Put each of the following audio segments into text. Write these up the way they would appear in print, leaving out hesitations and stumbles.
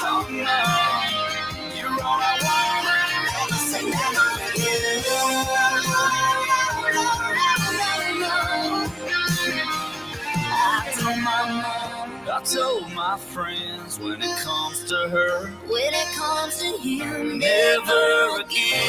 Oh no, you're all I want. Gonna say never again. I told my mom, I told my friends, when it comes to her, when it comes to him, never again.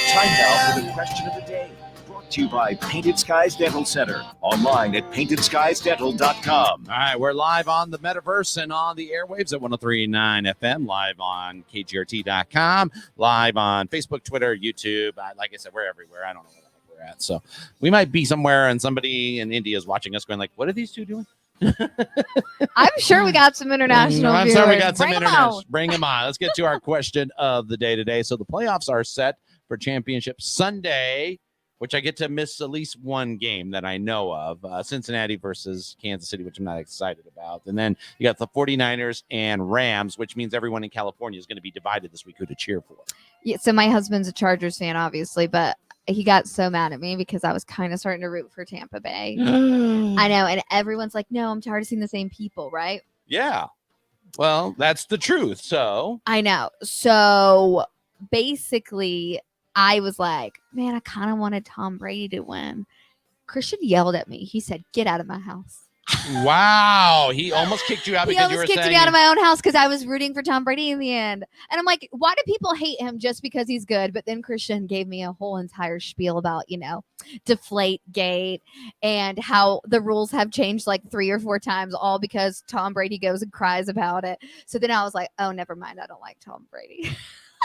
Time now for the question of the day. Brought to you by Painted Skies Dental Center. Online at paintedskiesdental.com. All right, we're live on the metaverse and on the airwaves at 103.9 FM, live on KGRT.com, live on Facebook, Twitter, YouTube. Like I said, we're everywhere. I don't know where the heck we're at. So we might be somewhere and somebody in India is watching us going like, what are these two doing? I'm sure we got some international I'm viewers. sorry, we got some Bring 'em international. out. Bring them on. Let's get to our question of the day today. So the playoffs are set for Championship Sunday, which I get to miss at least one game that I know of. Cincinnati versus Kansas City, which I'm not excited about. And then you got the 49ers and Rams, which means everyone in California is going to be divided this week who to cheer for. Yeah, so my husband's a Chargers fan, obviously, but he got so mad at me because I was kind of starting to root for Tampa Bay. I know, and everyone's like, no, I'm tired of seeing the same people, right? Yeah. Well, that's the truth. So I know. So basically, I was like, man, I kind of wanted Tom Brady to win. Christian yelled at me. He said, get out of my house. wow, he almost kicked you out He because you almost were kicked saying me out of my own house because I was rooting for Tom Brady in the end. And I'm like, why do people hate him just because he's good? But then Christian gave me a whole entire spiel about, Deflate Gate and how the rules have changed like 3 or 4 times, all because Tom Brady goes and cries about it. So then I was like, oh, never mind. I don't like Tom Brady.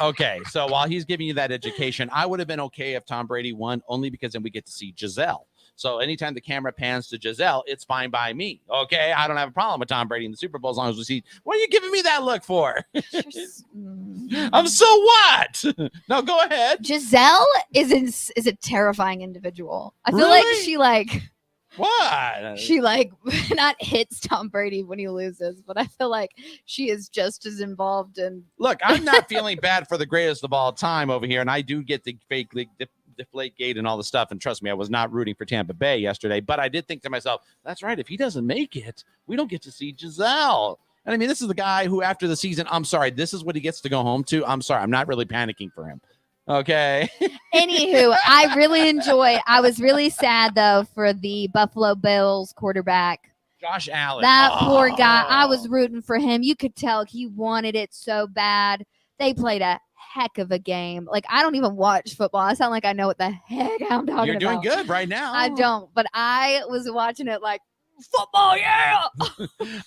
Okay, so while he's giving you that education, I would have been okay if Tom Brady won, only because then we get to see Giselle. So anytime the camera pans to Giselle, it's fine by me. Okay, I don't have a problem with Tom Brady in the Super Bowl as long as we see. What are you giving me that look for? I'm so what? No, go ahead. Giselle is a terrifying individual. I feel Really? like What? she not hits Tom Brady when he loses, but I feel like she is just as involved in. Look, I'm not feeling bad for the greatest of all time over here, and I do get the fake league Deflate Gate and all the stuff. And trust me, I was not rooting for Tampa Bay yesterday, but I did think to myself, that's right. If he doesn't make it, we don't get to see Giselle. And I mean, this is the guy who after the season, I'm sorry, this is what he gets to go home to. I'm sorry. I'm not really panicking for him. Okay. Anywho, I was really sad though for the Buffalo Bills quarterback. Josh Allen. That poor guy. I was rooting for him. You could tell he wanted it so bad. They played a heck of a game. Like, I don't even watch football. I sound like I know what the heck I'm talking about. You're doing good right now. I don't, but I was watching it like, football, yeah.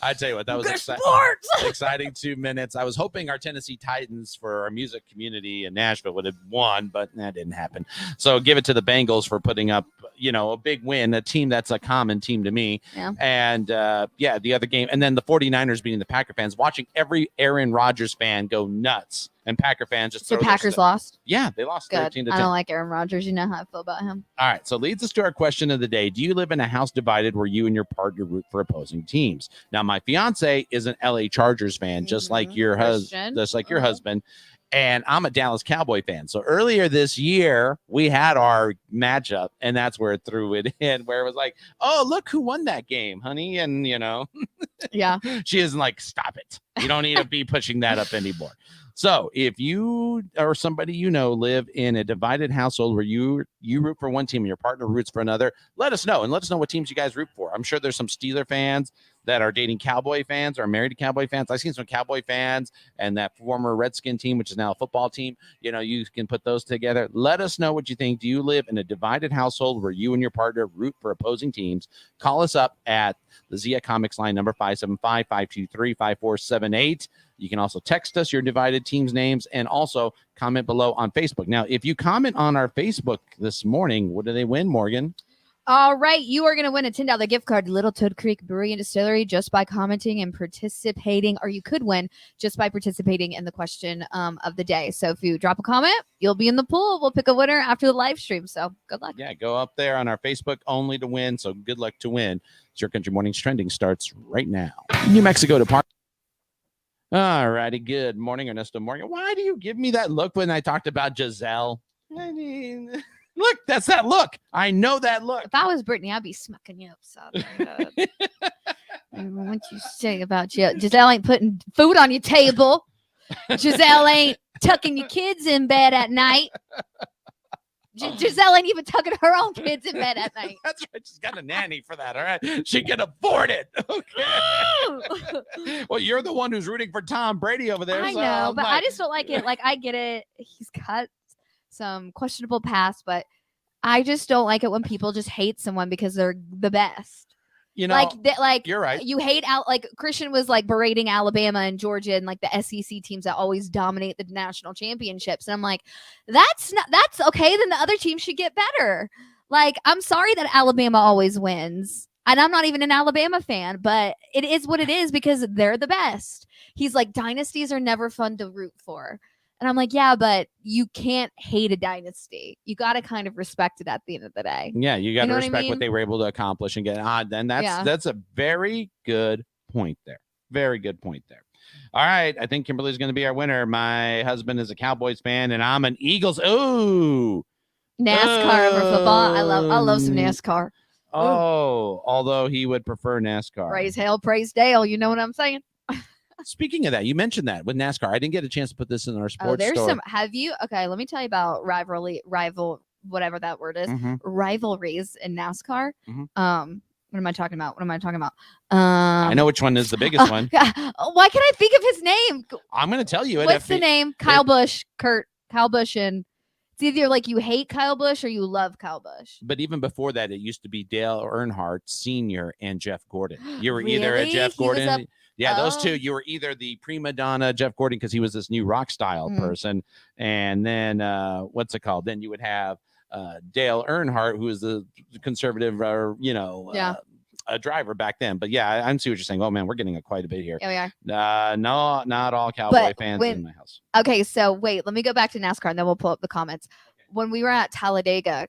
I tell you what, that was sports. exciting 2 minutes. I was hoping our Tennessee Titans for our music community in Nashville would have won, but that didn't happen. So give it to the Bengals for putting up, a big win, a team that's a common team to me. Yeah. And the other game, and then the 49ers beating the Packer fans, watching every Aaron Rodgers fan go nuts. And Packer fans just So Packers lost? Yeah, they lost Good. 13-10. I don't like Aaron Rodgers. You know how I feel about him. All right, so leads us to our question of the day. Do you live in a house divided where you and your partner root for opposing teams? Now, my fiance is an LA Chargers fan, just like your husband, husband, and I'm a Dallas Cowboy fan. So earlier this year, we had our matchup, and that's where it threw it in, where it was like, oh, look who won that game, honey. And, Yeah. she isn't like, stop it. You don't need to be pushing that up anymore. So if you or somebody live in a divided household where you root for one team and your partner roots for another, let us know. And let us know what teams you guys root for. I'm sure there's some Steeler fans that are dating Cowboy fans or married to Cowboy fans. I've seen some Cowboy fans and that former Redskin team, which is now a football team. You can put those together. Let us know what you think. Do you live in a divided household where you and your partner root for opposing teams? Call us up at the Zia Comics line number 575-523-5478. You can also text us your divided teams names and also comment below on Facebook. Now, if you comment on our Facebook this morning, what do they win, Morgan? All right. You are going to win a $10 gift card to Little Toad Creek Brewery and Distillery just by commenting and participating, or you could win just by participating in the question of the day. So if you drop a comment, you'll be in the pool. We'll pick a winner after the live stream. So good luck. Yeah, go up there on our Facebook only to win. So good luck to win. Your Country Mornings Trending starts right now. New Mexico Department. All righty. Good morning, Ernesto Morgan. Why do you give me that look when I talked about Giselle? I mean, look, that's that look. I know that look. If I was Brittany, I'd be smucking you up. So What you say about Giselle ain't putting food on your table. Giselle ain't tucking your kids in bed at night. Giselle ain't even tucking her own kids in bed at night. That's right. She's got a nanny for that. All right. She can afford it. Okay. Well, you're the one who's rooting for Tom Brady over there. I so know, I'm but I like- just don't like it. Like, I get it. He's got some questionable past, but I just don't like it when people just hate someone because they're the best. you know, like you're right. you hate out like Christian was like berating Alabama and Georgia and like the SEC teams that always dominate the national championships. And I'm like, that's okay. Then the other team should get better. Like, I'm sorry that Alabama always wins. And I'm not even an Alabama fan, but it is what it is because they're the best. He's like, dynasties are never fun to root for. And I'm like, yeah, but you can't hate a dynasty. You got to kind of respect it at the end of the day. Yeah, you got You to know what I respect what mean? they were able to accomplish and get. Then Yeah. that's a very good point there. Very good point there. All right, I think Kimberly's going to be our winner. My husband is a Cowboys fan, and I'm an Eagles. Ooh, NASCAR over football. I love some NASCAR. oh, although he would prefer NASCAR. Praise hell, praise Dale. You know what I'm saying? Speaking of that, you mentioned that with NASCAR. I didn't get a chance to put this in our sports Oh, there's story. some. Have you? Okay, let me tell you about whatever that word is. Mhm. Rivalries in NASCAR. Mhm. What am I talking about? I know which one is the biggest one. Why can't I think of his name? I'm going to tell you it. What's if the it- name? Kyle Busch, Kyle Busch, and it's either like you hate Kyle Busch or you love Kyle Busch. But even before that, it used to be Dale Earnhardt Sr. and Jeff Gordon. You were either a Really? Jeff He was Gordon. up- Yeah, those Oh. two. You were either the prima donna Jeff Gordon because he was this new rock style Mhm. person, and then what's it called? Then you would have Dale Earnhardt, who was the conservative, Yeah. a driver back then. But yeah, I see what you're saying. Oh man, we're getting quite a bit here. Oh yeah. No, not all Cowboy But fans when- in my house. Okay, so wait, let me go back to NASCAR and then we'll pull up the comments. When we were at Talladega,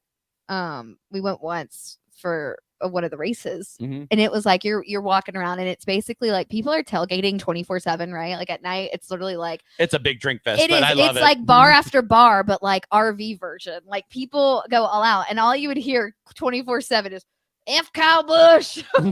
we went once for one of the races, Mhm. and it was like you're walking around, and it's basically like people are tailgating 24/7, right? Like at night, it's literally like It's a big drink fest, it but is. I love It's it. like bar after bar, but like RV version. Like people go all out, and all you would hear 24/7 is "F Kyle Busch, go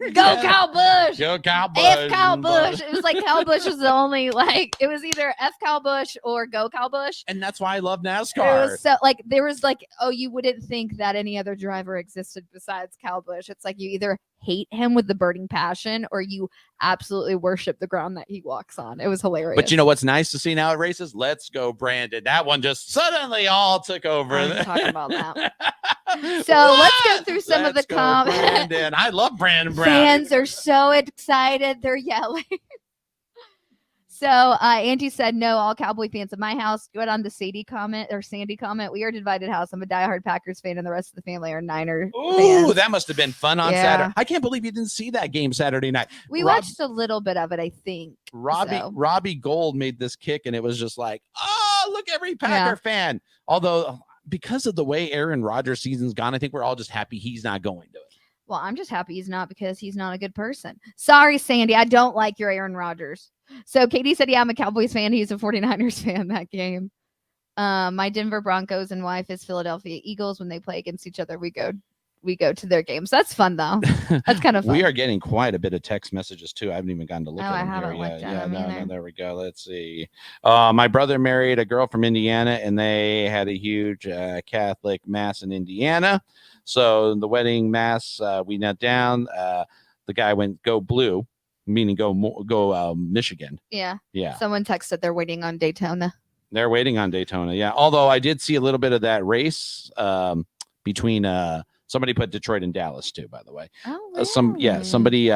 Yeah. Kyle Busch." Go Cowboys. F Kyle Busch. It was like Kyle Busch was the only like it was either F Kyle Busch or go Kyle Busch. And that's why I love It NASCAR. was so like there was like, oh, you wouldn't think that any other driver existed besides Kyle Busch. It's like you either hate him with the burning passion or you absolutely worship the ground that he walks on. It was hilarious. But you know what's nice to see now at races? Let's go, Brandon. That one just suddenly all took over. I'm talking about that. So let's go through some of Let's the go, comments. Brandon. I love Brandon Brown. Fans are so excited. They're yelling. So Angie said, no, all Cowboy fans in my house. Good on the Sandy comment. We are a divided house. I'm a diehard Packers fan, and the rest of the family are Niner Ooh, fans. that must have been fun on Yeah. Saturday. I can't believe you didn't see that game Saturday night. We Rob- watched a little bit of it, I think. so. Robbie Gold made this kick, and it was just like, oh, look, every Packer fan. Although, because of the way Aaron Rodgers' season's gone, I think we're all just happy he's not going to it. Well, I'm just happy he's not because he's not a good person. Sorry, Sandy. I don't like your Aaron Rodgers. So Katie said, yeah, I'm a Cowboys fan. He's a 49ers fan that game. My Denver Broncos and wife is Philadelphia Eagles. When they play against each other, we go to their games. That's fun though. That's kind of fun. We are getting quite a bit of text messages too. I haven't even gotten to look Oh, at I them haven't here. looked at Yeah, them no, either. there we go. Let's see. My brother married a girl from Indiana, and they had a huge Catholic mass in Indiana. So the wedding mass, we knelt down. The guy went go blue, meaning go Michigan. Yeah. Yeah, Someone texted they're waiting on Daytona. they're waiting on Daytona. Yeah, although I did see a little bit of that race between somebody put Detroit and Dallas too. By the way, Oh, somebody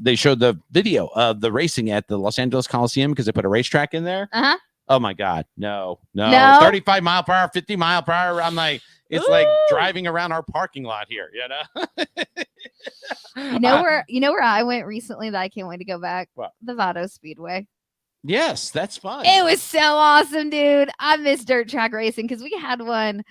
they showed the video of the racing at the Los Angeles Coliseum because they put a racetrack in there. Uh-huh. Oh my God, no, No? 35 mile per hour, 50 mile per hour. I'm like, it's like Ooh. driving around our parking lot here, you know. You know where I went recently that I can't wait to go back? What? The Vado Speedway. Yes, that's fun. It was so awesome, dude. I miss dirt track racing because we had one,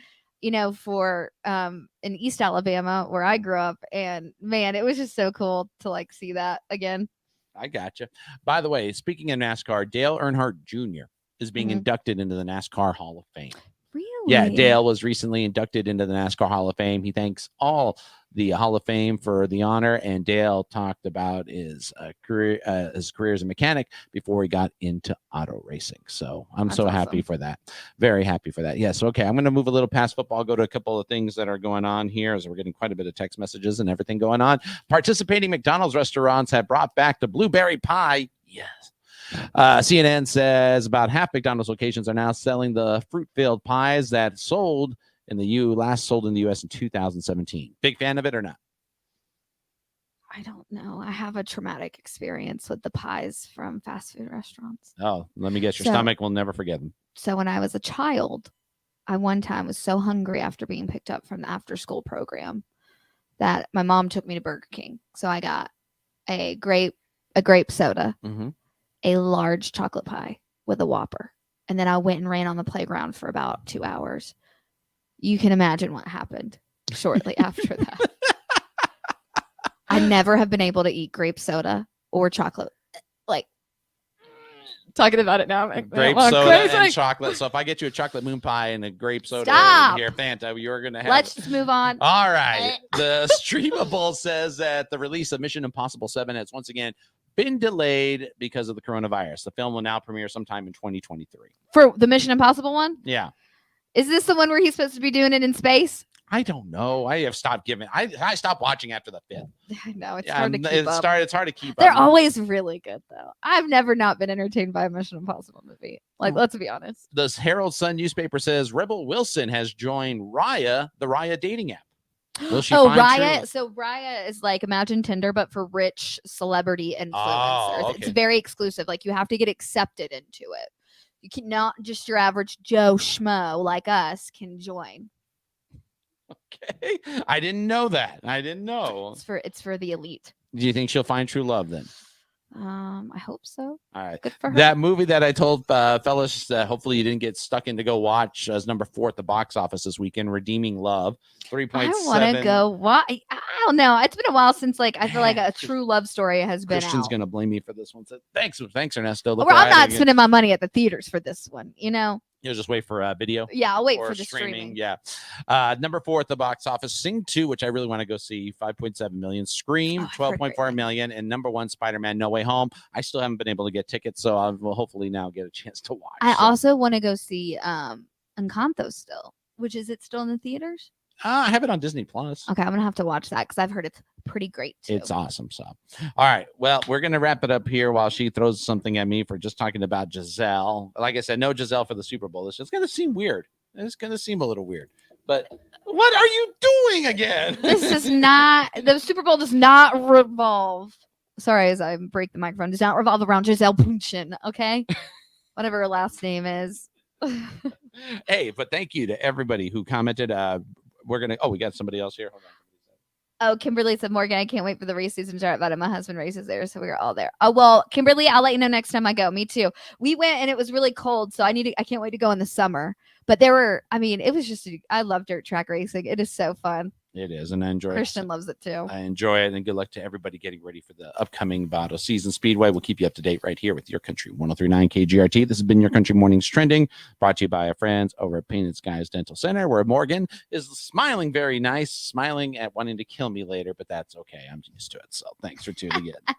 for in East Alabama where I grew up, and man, it was just so cool to like see that again. I gotcha. By the way, speaking of NASCAR, Dale Earnhardt Jr. is being Mhm. inducted into the NASCAR Hall of Fame. Really? Yeah, Dale was recently inducted into the NASCAR Hall of Fame. He thanks all the Hall of Fame for the honor, and Dale talked about his career as a mechanic before he got into auto racing. So I'm so happy for that. Very happy for that. Yes. Okay. I'm going to move a little past football, go to a couple of things that are going on here as we're getting quite a bit of text messages and everything going on. Participating McDonald's restaurants have brought back the blueberry pie. Yes. CNN says about half McDonald's locations are now selling the fruit-filled pies that last sold in the U.S. in 2017. Big fan of it or not? I don't know. I have a traumatic experience with the pies from fast food restaurants. Oh, let me guess. Your stomach will never forget them. So when I was a child, I one time was so hungry after being picked up from the after-school program that my mom took me to Burger King. So I got a grape soda, a large chocolate pie with a Whopper. And then I went and ran on the playground for about 2 hours. You can imagine what happened shortly after that. I never have been able to eat grape soda or chocolate. Like, talking about it now. Grape soda and chocolate. So if I get you a chocolate moon pie and a grape soda here, Fanta, you're going to have... Let's just move on. All right. The Streamable says that the release of Mission Impossible 7 has once again been delayed because of the coronavirus. The film will now premiere sometime in 2023. For the Mission Impossible one? Yeah. Is this the one where he's supposed to be doing it in space? I don't know. I have stopped giving. I stopped watching after the 5th. I know it's hard to keep up. It's hard to keep They're up. always really good though. I've never not been entertained by a Mission Impossible movie. Like, let's be honest. The Herald Sun newspaper says Rebel Wilson has joined Raya, the Raya dating app. Will she find Raya. true? So Raya is like imagine Tinder, but for rich celebrity influencers. Oh, okay. It's very exclusive. Like you have to get accepted into it. You cannot just your average Joe Schmo like us can join. Okay, I didn't know that. I didn't know. It's for the elite. Do you think she'll find true love then? I hope so. All right. Good for her. That movie that I told fellas hopefully you didn't get stuck in to go watch as number 4 at the box office this weekend, Redeeming Love. 3.7. I want to go. Why? I don't know. It's been a while since I feel like a true love story has been Christian's out. gonna blame me for this one. So thanks Ernesto. Well, I'm not spending my money at the theaters for this one. You'll just wait for video. Yeah, I'll wait or for the streaming. Yeah. Number 4 at the box office, Sing 2, which I really want to go see, 5.7 million. Scream, 12.4 million, and number 1, Spider-Man: No Way Home. I still haven't been able to get tickets, so I will hopefully now get a chance to watch. I also want to go see Encanto still. Is it still in the theaters? I have it on Disney Plus. Okay, I'm gonna have to watch that because I've heard it's pretty great too. It's awesome. So, all right. Well, we're gonna wrap it up here while she throws something at me for just talking about Giselle. Like I said, no Giselle for the Super Bowl. It's just gonna seem weird. It's gonna seem a little weird. But what are you doing again? This is not the Super Bowl. Does not revolve. Sorry, as I break the microphone, does not revolve around Giselle Bundchen. Okay, whatever her last name is. Hey, but thank you to everybody who commented. We got somebody else here. Hold on. Oh, Kimberly said, Morgan, I can't wait for the race season to start about it. My husband races there, so we were all there. Oh, well, Kimberly, I'll let you know next time I go. Me too. We went and it was really cold, so I can't wait to go in the summer. But it was just, I love dirt track racing. It is so fun. It is, and I enjoy Christian it. loves it too. I enjoy it, and good luck to everybody getting ready for the upcoming Vado season. Speedway will keep you up to date right here with Your Country 103.9 KGRT. This has been Your Country Mornings Trending, brought to you by our friends over at Painted Skies Dental Center, where Morgan is smiling very nice, smiling at wanting to kill me later, but that's okay. I'm used to it, so thanks for tuning in.